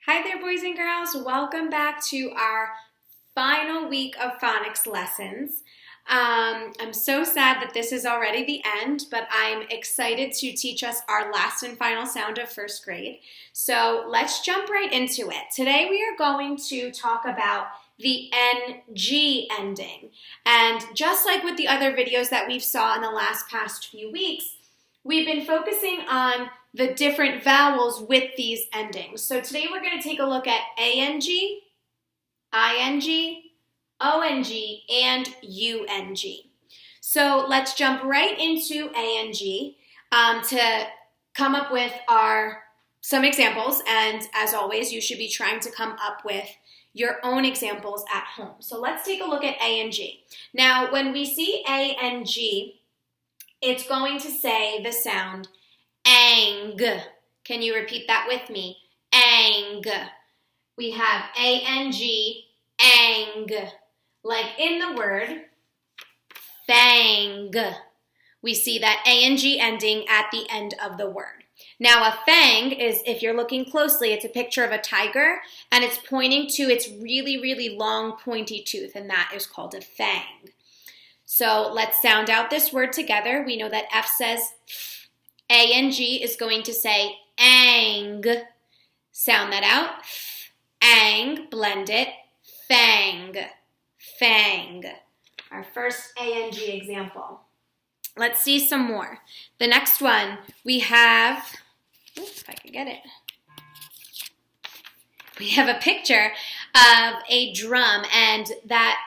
Hi there, boys and girls. Welcome back to our final week of phonics lessons. I'm so sad that this is already the end, but I'm excited to teach us our last and final sound of first grade. So let's jump right into it. Today we are going to talk about the NG ending. And just like with the other videos that we've saw in the past few weeks, we've been focusing on the different vowels with these endings. So today we're going to take a look at ANG, ING, ONG, and UNG. So let's jump right into ANG to come up with some examples. And as always, you should be trying to come up with your own examples at home. So let's take a look at ANG. Now, when we see ANG, it's going to say the sound ang. Can you repeat that with me? Ang. We have A-N-G, ang. Like in the word fang. We see that A-N-G ending at the end of the word. Now a fang is, if you're looking closely, it's a picture of a tiger and it's pointing to its really, really long pointy tooth, and that is called a fang. So let's sound out this word together. We know that F says A-N-G is going to say ang. Sound that out. Ang, blend it. Fang, fang. Our first A-N-G example. Let's see some more. The next one, we have, if I can get it. We have a picture of a drum, and that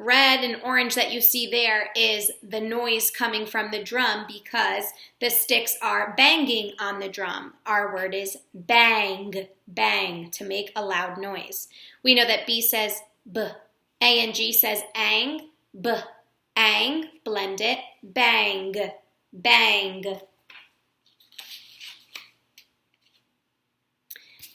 red and orange that you see there is the noise coming from the drum because the sticks are banging on the drum. Our word is bang, bang, to make a loud noise. We know that B says B. A-N-G says ang, B. Ang, blend it, bang, bang.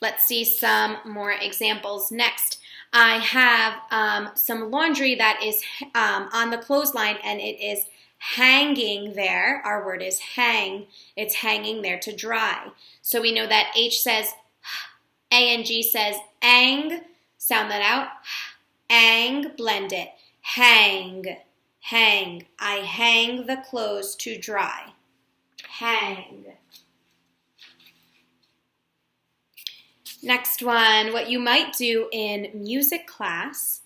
Let's see some more examples next. I have some laundry that is on the clothesline and it is hanging there. Our word is hang. It's hanging there to dry. So we know that H says A-N-G says ang. Sound that out. Ang, blend it. Hang, hang. I hang the clothes to dry. Hang. Next one, what you might do in music class,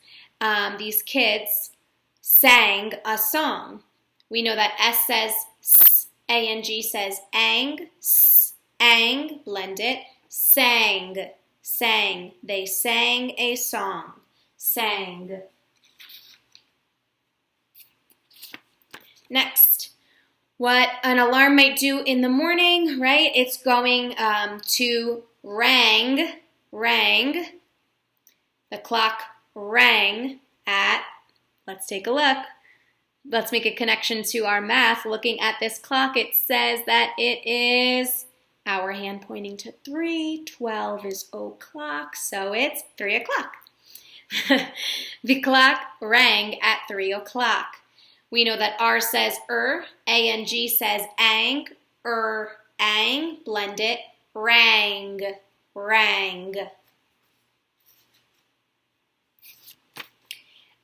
these kids sang a song. We know that S says S, A-N-G says ang, S, ang, blend it, sang, sang. They sang a song, sang. Next, what an alarm might do in the morning, right? It's going to rang, rang. The clock rang at, let's take a look. Let's make a connection to our math. Looking at this clock, it says that it is, our hand pointing to 3, 12 is o'clock, so it's 3 o'clock. The clock rang at 3 o'clock. We know that R says A-N-G says ang, ang, blend it, rang, rang.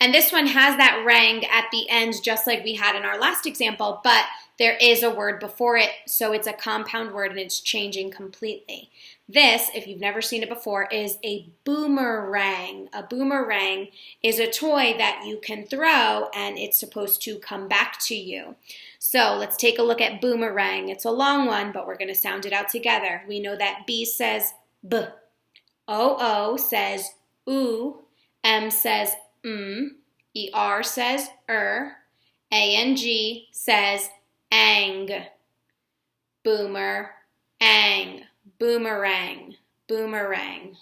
And this one has that rang at the end just like we had in our last example, but there is a word before it, so it's a compound word and it's changing completely. This, if you've never seen it before, is a boomerang. A boomerang is a toy that you can throw and it's supposed to come back to you. So let's take a look at boomerang. It's a long one, but we're going to sound it out together. We know that B says B. O-O says oo. M says E-R says A-N-G says ang. Boomer, ang. Boomerang, boomerang.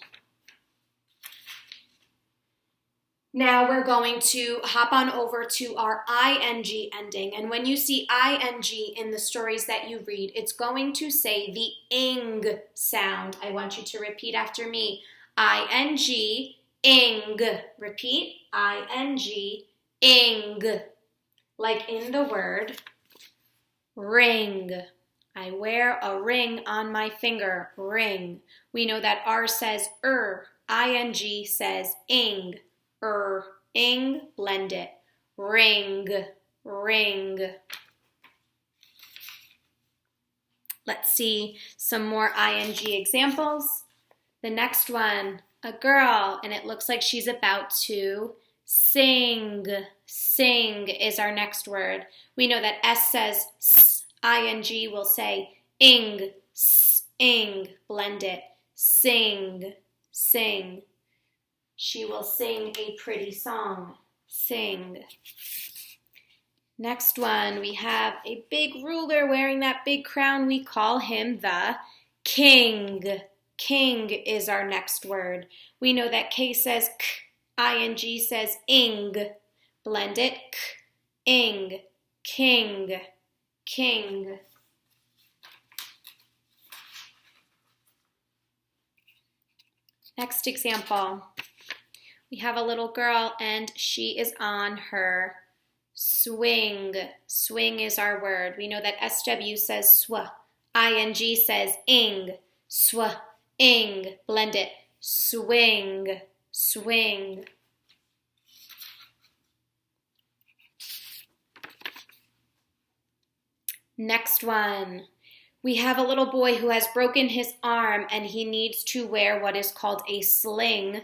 Now we're going to hop on over to our ING ending. And when you see ING in the stories that you read, it's going to say the ing sound. I want you to repeat after me. ING, ing. Repeat. ING, ing. Like in the word ring, I wear a ring on my finger. Ring. We know that R says ing says ing. Ing, blend it. Ring, ring. Let's see some more ing examples. The next one, a girl, and it looks like she's about to sing. Sing is our next word. We know that S says s, ing will say ing, ing, blend it. Sing, sing. She will sing a pretty song. Sing. Next one, we have a big ruler wearing that big crown. We call him the king. King is our next word. We know that K says k, ing says ing. Blend it, k, ing, king, king. Next example, we have a little girl and she is on her swing. Swing is our word. We know that SW says sw, ing says ing, sw, ing, blend it, swing, swing. Next one. We have a little boy who has broken his arm and he needs to wear what is called a sling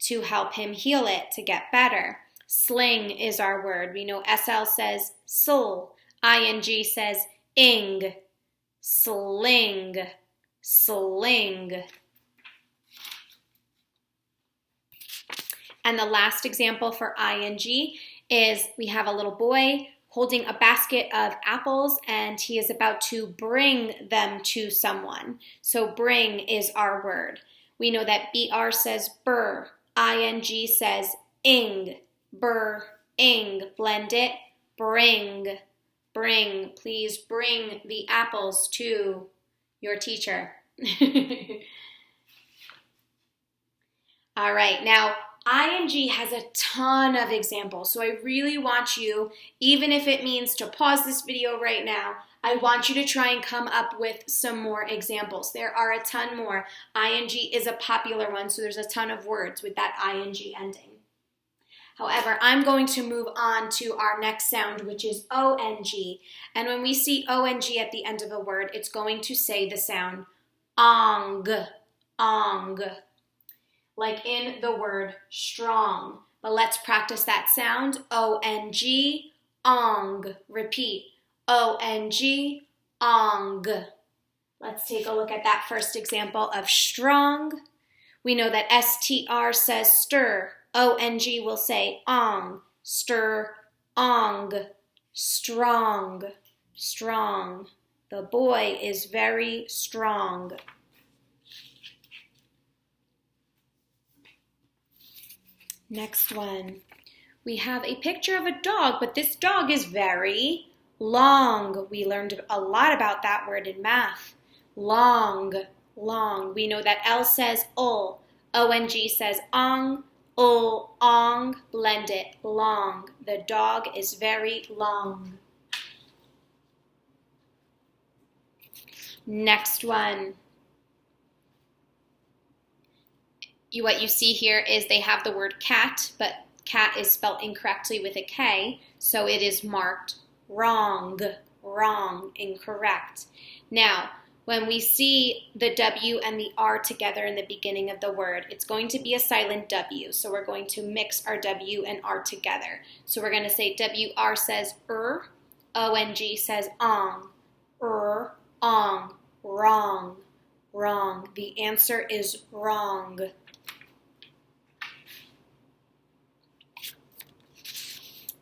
to help him heal it, to get better. Sling is our word. We know SL says sul, ing says ing, sling, sling. And the last example for ing is we have a little boy holding a basket of apples and he is about to bring them to someone. So bring is our word. We know that BR says burr, ing says ing, burr, ing, blend it, bring, bring. Please bring the apples to your teacher. All right, now ing has a ton of examples, so I really want you, even if it means to pause this video right now, I want you to try and come up with some more examples. There are a ton more. Ing is a popular one, so there's a ton of words with that ing ending. However, I'm going to move on to our next sound, which is ong. And when we see ong at the end of a word, it's going to say the sound ong, ong, like in the word strong. But let's practice that sound. O-N-G, ong. Repeat. O-N-G, ong. Let's take a look at that first example of strong. We know that S-T-R says stir. O-N-G will say ong. Stir, ong. Strong, strong. The boy is very strong. Next one, we have a picture of a dog, but this dog is very long. We learned a lot about that word in math. Long, long. We know that L says ul, O-N-G says ong, ul, ong, blend it, long. The dog is very long. Next one. What you see here is they have the word cat, but cat is spelled incorrectly with a K, so it is marked wrong, wrong, incorrect. Now, when we see the W and the R together in the beginning of the word, it's going to be a silent W, so we're going to mix our W and R together. So we're going to say WR says ONG says ong, ong, wrong, wrong. The answer is wrong.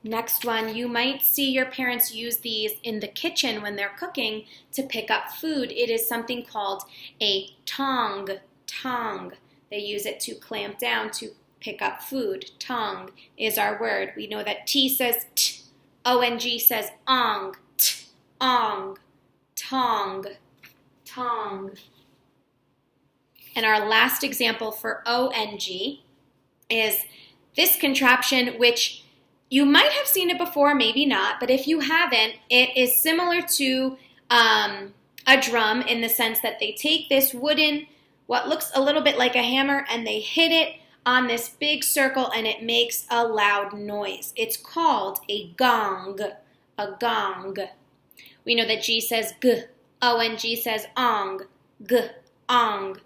Next one, you might see your parents use these in the kitchen when they're cooking to pick up food. It is something called a tong, tong. They use it to clamp down to pick up food. Tong is our word. We know that T says t, O-N-G says ong, t, ong, tong, tong. And our last example for O-N-G is this contraption, which you might have seen it before, maybe not, but if you haven't, it is similar to a a drum in the sense that they take this wooden, what looks a little bit like a hammer, and they hit it on this big circle and it makes a loud noise. It's called a gong, a gong. We know that G says G, O-N-G says ong, G, ong,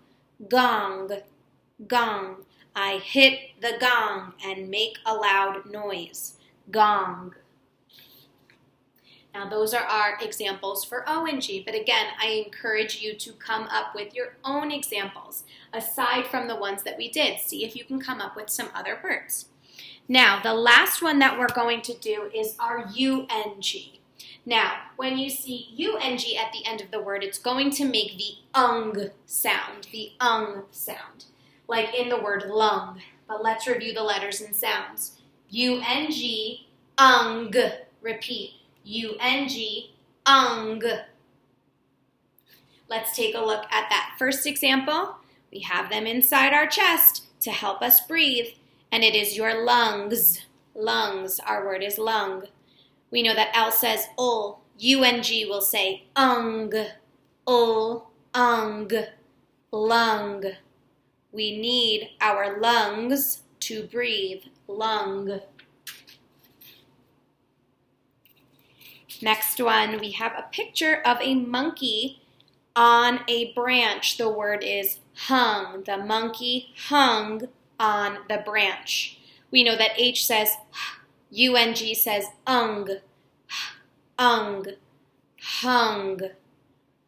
gong, gong. I hit the gong and make a loud noise, gong. Now those are our examples for O and G, but again, I encourage you to come up with your own examples, aside from the ones that we did. See if you can come up with some other words. Now, the last one that we're going to do is our U-N-G. Now, when you see U-N-G at the end of the word, it's going to make the ung sound, like in the word lung. But let's review the letters and sounds. U-N-G, ung, repeat. U-N-G, ung. Let's take a look at that first example. We have them inside our chest to help us breathe, and it is your lungs. Lungs, our word is lung. We know that L says ul. U-N-G will say ung, ul, ung, lung. We need our lungs to breathe, lung. Next one, we have a picture of a monkey on a branch. The word is hung. The monkey hung on the branch. We know that H says U-N-G says ung, ung, hung,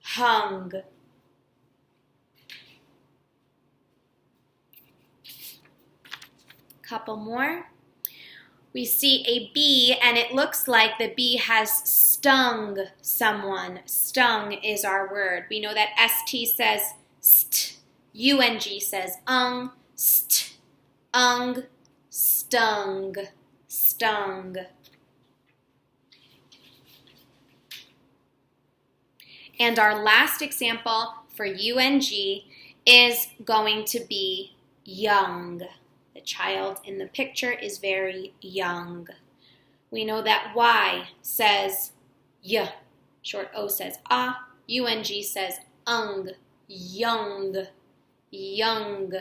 hung. Couple more. We see a bee, and it looks like the bee has stung someone. Stung is our word. We know that ST says st. UNG says ung, st, ung, stung, stung. And our last example for UNG is going to be young. The child in the picture is very young. We know that Y says y, short O says ah, UNG says ung, young, young.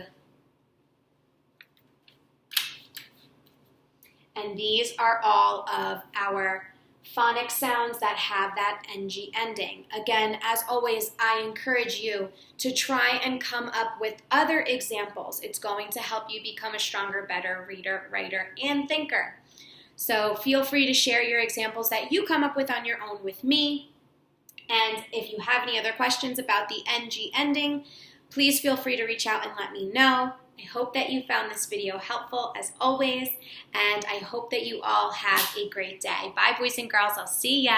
And these are all of our phonics sounds that have that NG ending. Again, as always, I encourage you to try and come up with other examples. It's going to help you become a stronger, better reader, writer, and thinker. So feel free to share your examples that you come up with on your own with me. And if you have any other questions about the NG ending, please feel free to reach out and let me know. I hope that you found this video helpful as always, and I hope that you all have a great day. Bye, boys and girls. I'll see ya.